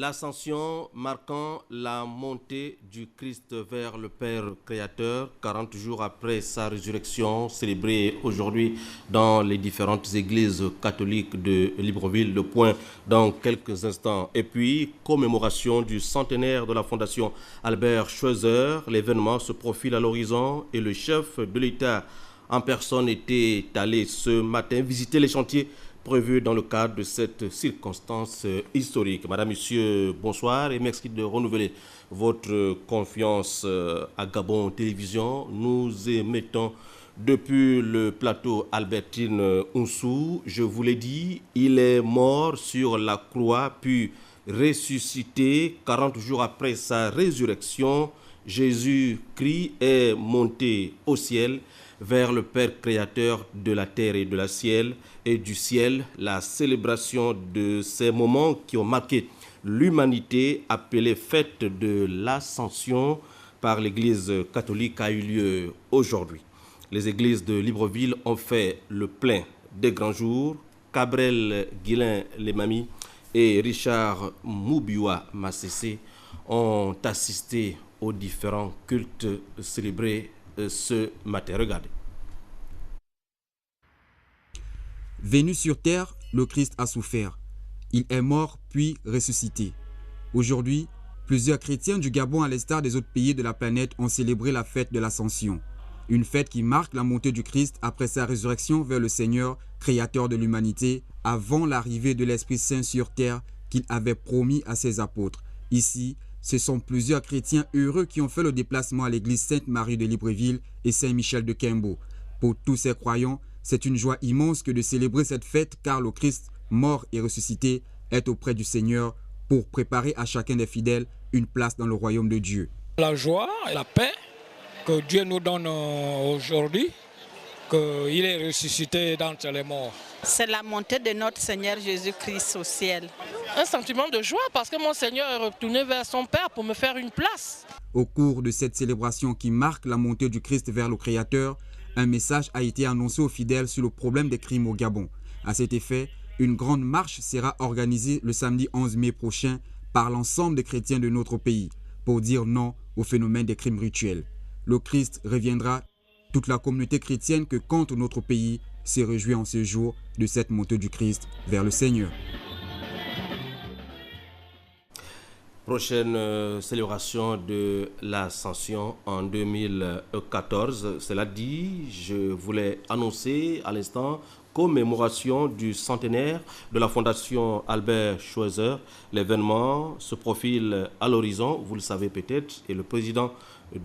L'ascension marquant la montée du Christ vers le Père Créateur, 40 jours après sa résurrection, célébrée aujourd'hui dans les différentes églises catholiques de Libreville. Le point dans quelques instants. Et puis, commémoration du centenaire de la Fondation Albert Schweitzer. L'événement se profile à l'horizon et le chef de l'État en personne était allé ce matin visiter les chantiers prévu dans le cadre de cette circonstance historique. Madame, Monsieur, bonsoir et merci de renouveler votre confiance à Gabon Télévision. Nous émettons depuis le plateau Albertine Ounsou. Je vous l'ai dit, il est mort sur la croix, puis ressuscité 40 jours après sa résurrection. Jésus-Christ est monté au ciel vers le Père créateur de la terre et de la ciel et du ciel. La célébration de ces moments qui ont marqué l'humanité, appelée fête de l'Ascension par l'Église catholique, a eu lieu aujourd'hui. Les églises de Libreville ont fait le plein des grands jours. Cabrel Guilain-Lemami et Richard Moubiwa Massessé ont assisté aux différents cultes célébrés ce matin. Regardez. Venu sur terre, le Christ a souffert. Il est mort puis ressuscité. Aujourd'hui, plusieurs chrétiens du Gabon à l'instar des autres pays de la planète ont célébré la fête de l'Ascension. Une fête qui marque la montée du Christ après sa résurrection vers le Seigneur, créateur de l'humanité, avant l'arrivée de l'Esprit Saint sur terre qu'il avait promis à ses apôtres. Ici, ce sont plusieurs chrétiens heureux qui ont fait le déplacement à l'église Sainte-Marie de Libreville et Saint-Michel de Kembo. Pour tous ces croyants, c'est une joie immense que de célébrer cette fête car le Christ, mort et ressuscité, est auprès du Seigneur pour préparer à chacun des fidèles une place dans le royaume de Dieu. La joie et la paix que Dieu nous donne aujourd'hui, qu'il est ressuscité d'entre les morts. C'est la montée de notre Seigneur Jésus-Christ au ciel. Un sentiment de joie parce que mon Seigneur est retourné vers son Père pour me faire une place. Au cours de cette célébration qui marque la montée du Christ vers le Créateur, un message a été annoncé aux fidèles sur le problème des crimes au Gabon. À cet effet, une grande marche sera organisée le samedi 11 mai prochain par l'ensemble des chrétiens de notre pays pour dire non au phénomène des crimes rituels. Le Christ reviendra. Toute la communauté chrétienne que compte notre pays se réjouit en ce jour de cette montée du Christ vers le Seigneur. Prochaine célébration de l'Ascension en 2014. Cela dit, je voulais annoncer à l'instant commémoration du centenaire de la Fondation Albert Schweitzer. L'événement se profile à l'horizon, vous le savez peut-être, et le président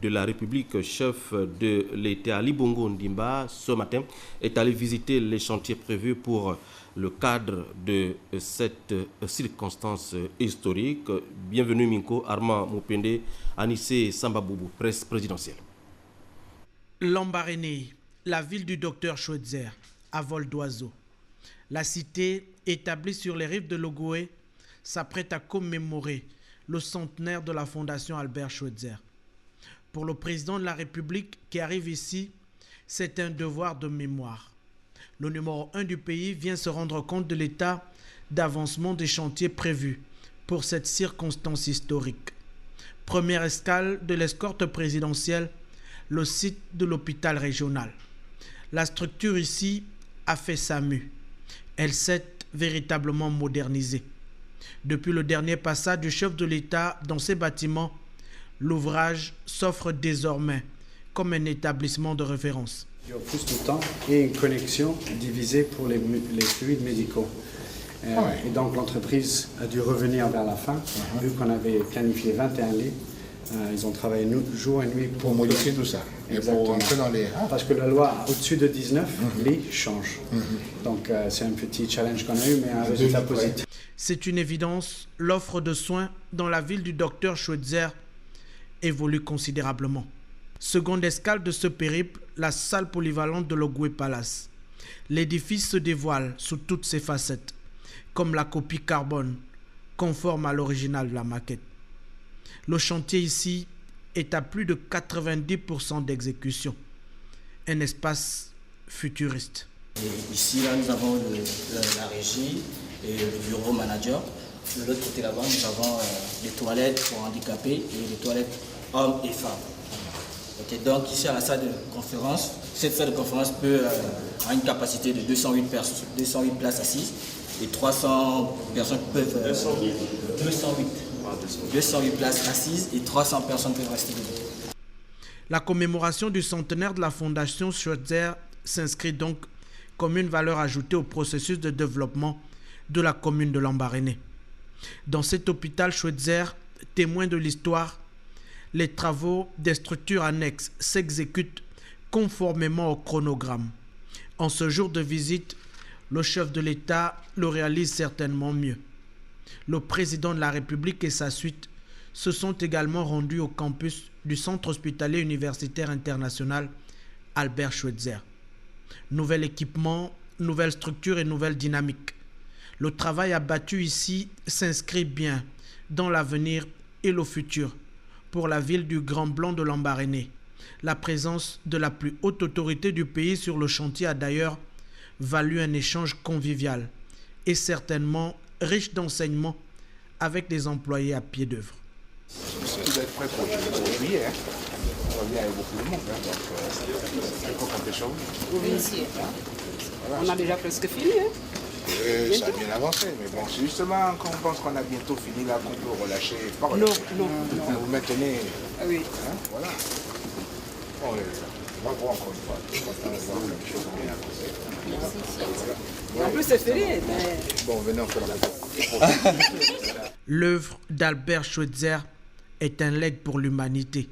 de la République, chef de l'État Ali Bongo Ndimba, ce matin, est allé visiter les chantiers prévus pour le cadre de cette circonstance historique. Bienvenue Minko, Armand Moupende, Anissé Sambaboubou, presse présidentielle. Lambaréné, la ville du docteur Schweitzer, à vol d'oiseau. La cité, établie sur les rives de l'Ogooué, s'apprête à commémorer le centenaire de la Fondation Albert Schweitzer. Pour le président de la République qui arrive ici, c'est un devoir de mémoire. Le numéro 1 du pays vient se rendre compte de l'état d'avancement des chantiers prévus pour cette circonstance historique. Première escale de l'escorte présidentielle, le site de l'hôpital régional. La structure ici a fait sa mue. Elle s'est véritablement modernisée. Depuis le dernier passage du chef de l'État dans ces bâtiments, l'ouvrage s'offre désormais comme un établissement de référence. Il y a plus de temps et une connexion divisée pour les fluides médicaux. Et donc l'entreprise a dû revenir vers la fin, vu qu'on avait planifié 21 lits. Ils ont travaillé jour et nuit pour modifier tout ça. Et pour entrer dans les... Parce que la loi au-dessus de 19 lits change. Donc c'est un petit challenge qu'on a eu, mais un résultat positif. C'est une évidence, l'offre de soins dans la ville du docteur Schweitzer évolue considérablement. Seconde escale de ce périple, la salle polyvalente de l'Ogooué Palace. L'édifice se dévoile sous toutes ses facettes, comme la copie carbone, conforme à l'original de la maquette. Le chantier ici est à plus de 90% d'exécution. Un espace futuriste. Et ici, là, nous avons la régie et le bureau manager. De l'autre côté là-bas, nous avons des toilettes pour handicapés et des toilettes hommes et femmes. Okay, donc ici à la salle de conférence, cette salle de conférence a une capacité de 208 places assises et 300 personnes peuvent... 208 places assises et 300 personnes peuvent rester debout. La commémoration du centenaire de la Fondation Schweitzer s'inscrit donc comme une valeur ajoutée au processus de développement de la commune de Lambaréné. Dans cet hôpital Schweitzer, témoin de l'histoire, les travaux des structures annexes s'exécutent conformément au chronogramme. En ce jour de visite, le chef de l'État le réalise certainement mieux. Le président de la République et sa suite se sont également rendus au campus du Centre hospitalier universitaire international Albert Schweitzer. Nouvel équipement, nouvelle structure et nouvelle dynamique. Le travail abattu ici s'inscrit bien dans l'avenir et le futur pour la ville du Grand Blanc de Lambaréné. La présence de la plus haute autorité du pays sur le chantier a d'ailleurs valu un échange convivial et certainement riche d'enseignements avec des employés à pied d'œuvre. Tout doit être prêt pour juillet. On revient avec beaucoup de monde. Donc, c'est quoi compter sur vous? Oui, ici. Voilà. On a déjà presque fini. Ça a bien avancé, mais bon, c'est justement quand on pense qu'on a bientôt fini là qu'on peut relâcher. Non. Vous maintenez. Ah oui. Hein, voilà. Bon, on va voir encore une fois. Content de voir quelque chose bien avancé. En plus, c'est férié. Mais... Bon, venez, on fait la L'œuvre d'Albert Schweitzer est un legs pour l'humanité.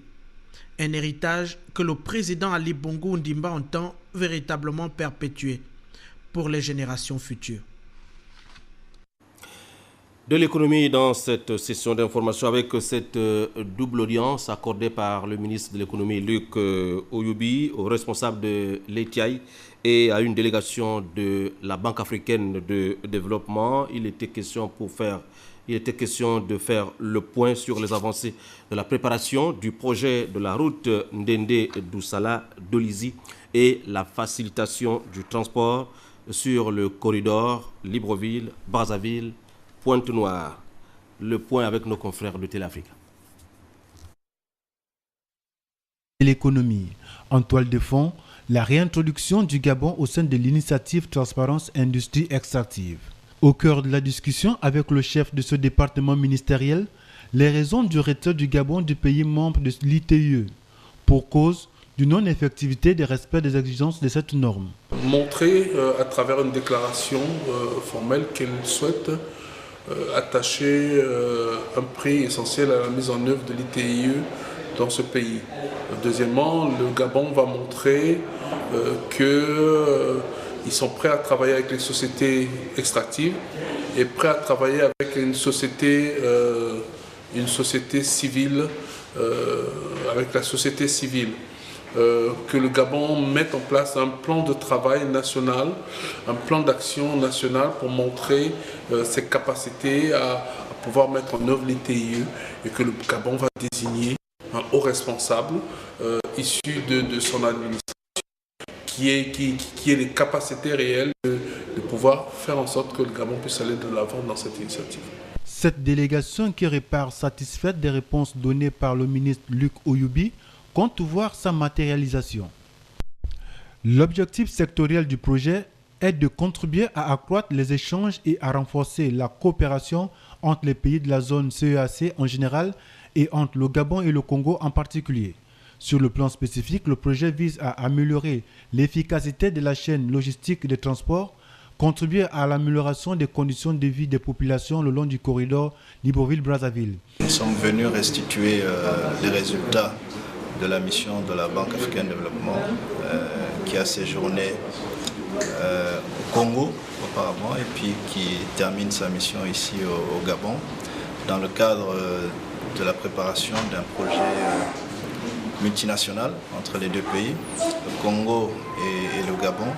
Un héritage que le président Ali Bongo Ondimba entend véritablement perpétuer pour les générations futures. De l'économie dans cette session d'information avec cette double audience accordée par le ministre de l'économie Luc Oyubi au responsable de l'ETI et à une délégation de la Banque africaine de développement. Il était question de faire le point sur les avancées de la préparation du projet de la route Ndende-Doussala-Dolizy et la facilitation du transport sur le corridor Libreville-Brazzaville-Pointe-Noire. Le point avec nos confrères de Télé-Afrique. L'économie. En toile de fond, la réintroduction du Gabon au sein de l'initiative Transparence Industrie Extractive. Au cœur de la discussion avec le chef de ce département ministériel, les raisons du retrait du Gabon du pays membre de l'ITIE, pour cause d'une non-effectivité des respects des exigences de cette norme. Montrer à travers une déclaration formelle qu'elle souhaite attacher un prix essentiel à la mise en œuvre de l'ITIE dans ce pays. Deuxièmement, le Gabon va montrer qu'ils sont prêts à travailler avec les sociétés extractives et prêts à travailler avec une société civile, avec la société civile. Que le Gabon mette en place un plan de travail national, un plan d'action national pour montrer ses capacités à pouvoir mettre en œuvre l'ITIE et que le Gabon va désigner un haut responsable issu de son administration qui ait les capacités réelles de pouvoir faire en sorte que le Gabon puisse aller de l'avant dans cette initiative. Cette délégation qui repart satisfaite des réponses données par le ministre Luc Oyubi compte voir sa matérialisation. L'objectif sectoriel du projet est de contribuer à accroître les échanges et à renforcer la coopération entre les pays de la zone CEAC en général et entre le Gabon et le Congo en particulier. Sur le plan spécifique, le projet vise à améliorer l'efficacité de la chaîne logistique de transport, contribuer à l'amélioration des conditions de vie des populations le long du corridor Libreville-Brazzaville. Nous sommes venus restituer les résultats de la mission de la Banque africaine de développement qui a séjourné au Congo auparavant et puis qui termine sa mission ici au Gabon dans le cadre de la préparation d'un projet multinational entre les deux pays, le Congo et le Gabon,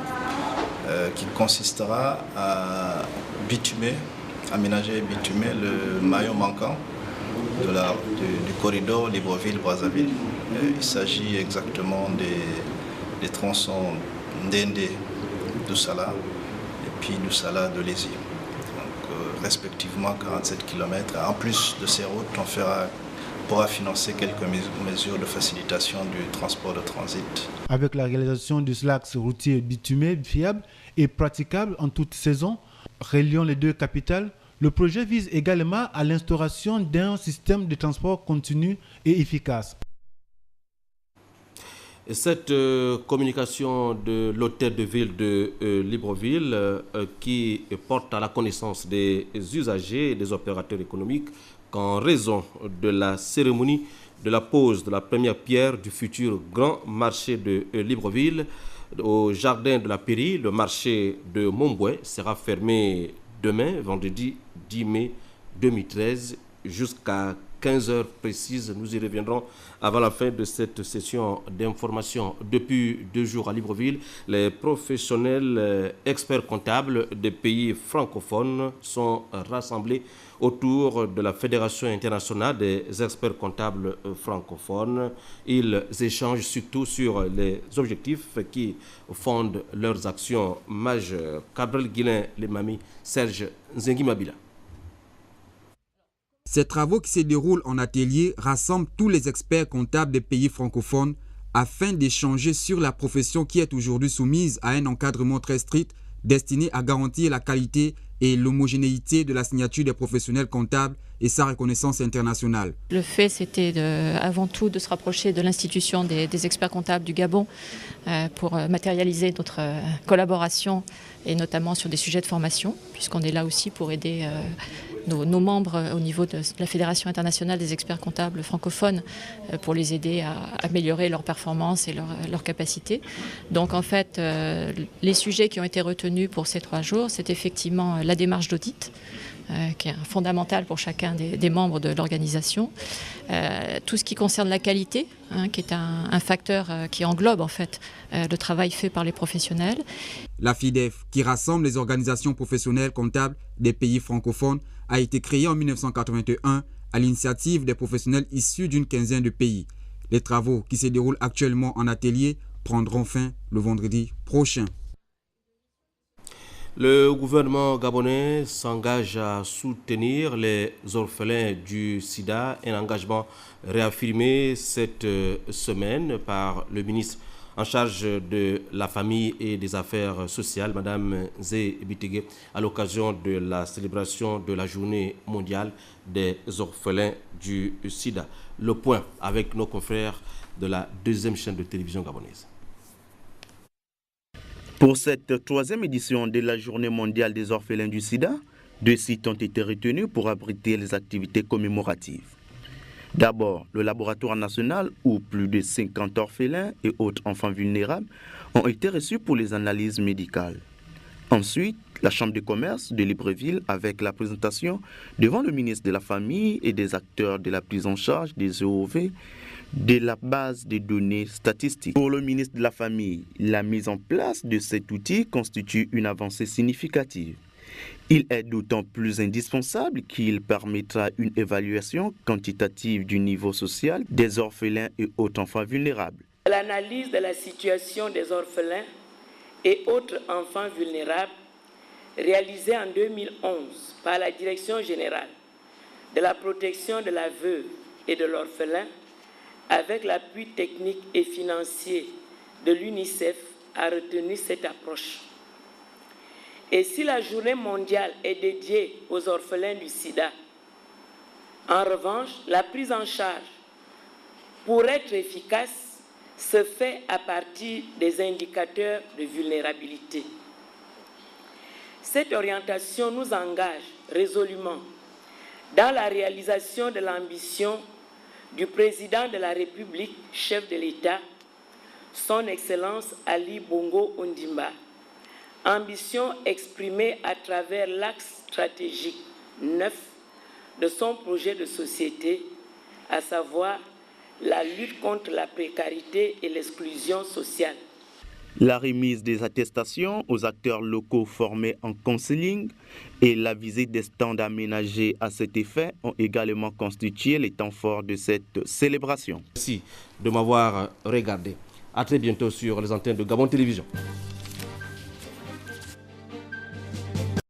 qui consistera à aménager et bitumer le maillon manquant du corridor Libreville-Brazzaville. Il s'agit exactement des tronçons Ndende, Doussala et puis Doussala-Dolizy. respectivement 47 km. En plus de ces routes, on pourra financer quelques mesures de facilitation du transport de transit. Avec la réalisation du axe routier bitumé fiable et praticable en toute saison, reliant les deux capitales, le projet vise également à l'instauration d'un système de transport continu et efficace. Cette communication de l'hôtel de ville de Libreville qui porte à la connaissance des usagers et des opérateurs économiques qu'en raison de la cérémonie de la pose de la première pierre du futur grand marché de Libreville au jardin de la Pairie, le marché de Montbouet sera fermé demain, vendredi 10 mai 2013, jusqu'à 15h précises. Nous y reviendrons avant la fin de cette session d'information. Depuis 2 jours à Libreville, les professionnels experts comptables des pays francophones sont rassemblés autour de la Fédération internationale des experts comptables francophones. Ils échangent surtout sur les objectifs qui fondent leurs actions majeures. Gabriel Guillain-Lemami, Serge Nzengi-Mabila. Ces travaux qui se déroulent en atelier rassemblent tous les experts comptables des pays francophones afin d'échanger sur la profession qui est aujourd'hui soumise à un encadrement très strict destiné à garantir la qualité et l'homogénéité de la signature des professionnels comptables et sa reconnaissance internationale. Le fait, c'était avant tout de se rapprocher de l'institution des experts comptables du Gabon pour matérialiser notre collaboration et notamment sur des sujets de formation, puisqu'on est là aussi pour aider nos membres au niveau de la Fédération internationale des experts comptables francophones pour les aider à améliorer leurs performances et leurs capacités. Donc en fait, les sujets qui ont été retenus pour ces 3 jours, c'est effectivement la démarche d'audit, qui est fondamental pour chacun des membres de l'organisation. Tout ce qui concerne la qualité, qui est un facteur qui englobe en fait le travail fait par les professionnels. La FIDEF, qui rassemble les organisations professionnelles comptables des pays francophones, a été créée en 1981 à l'initiative des professionnels issus d'une quinzaine de pays. Les travaux qui se déroulent actuellement en atelier prendront fin le vendredi prochain. Le gouvernement gabonais s'engage à soutenir les orphelins du sida, un engagement réaffirmé cette semaine par le ministre en charge de la famille et des affaires sociales, Mme Zé Bitege, à l'occasion de la célébration de la journée mondiale des orphelins du sida. Le point avec nos confrères de la 2e chaîne de télévision gabonaise. Pour cette 3e édition de la Journée mondiale des orphelins du sida, 2 sites ont été retenus pour abriter les activités commémoratives. D'abord, le laboratoire national où plus de 50 orphelins et autres enfants vulnérables ont été reçus pour les analyses médicales. Ensuite, la Chambre de commerce de Libreville avec la présentation devant le ministre de la Famille et des acteurs de la prise en charge des EOV de la base de données statistiques. Pour le ministre de la Famille, la mise en place de cet outil constitue une avancée significative. Il est d'autant plus indispensable qu'il permettra une évaluation quantitative du niveau social des orphelins et autres enfants vulnérables. L'analyse de la situation des orphelins et autres enfants vulnérables réalisée en 2011 par la Direction générale de la protection de la veuve et de l'orphelin avec l'appui technique et financier de l'UNICEF a retenu cette approche. Et si la journée mondiale est dédiée aux orphelins du sida, en revanche, la prise en charge, pour être efficace, se fait à partir des indicateurs de vulnérabilité. Cette orientation nous engage résolument dans la réalisation de l'ambition du président de la République, chef de l'État, son Excellence Ali Bongo Ondimba. Ambition exprimée à travers l'axe stratégique 9 de son projet de société, à savoir la lutte contre la précarité et l'exclusion sociale. La remise des attestations aux acteurs locaux formés en counseling et la visite des stands aménagés à cet effet ont également constitué les temps forts de cette célébration. Merci de m'avoir regardé. À très bientôt sur les antennes de Gabon Télévision.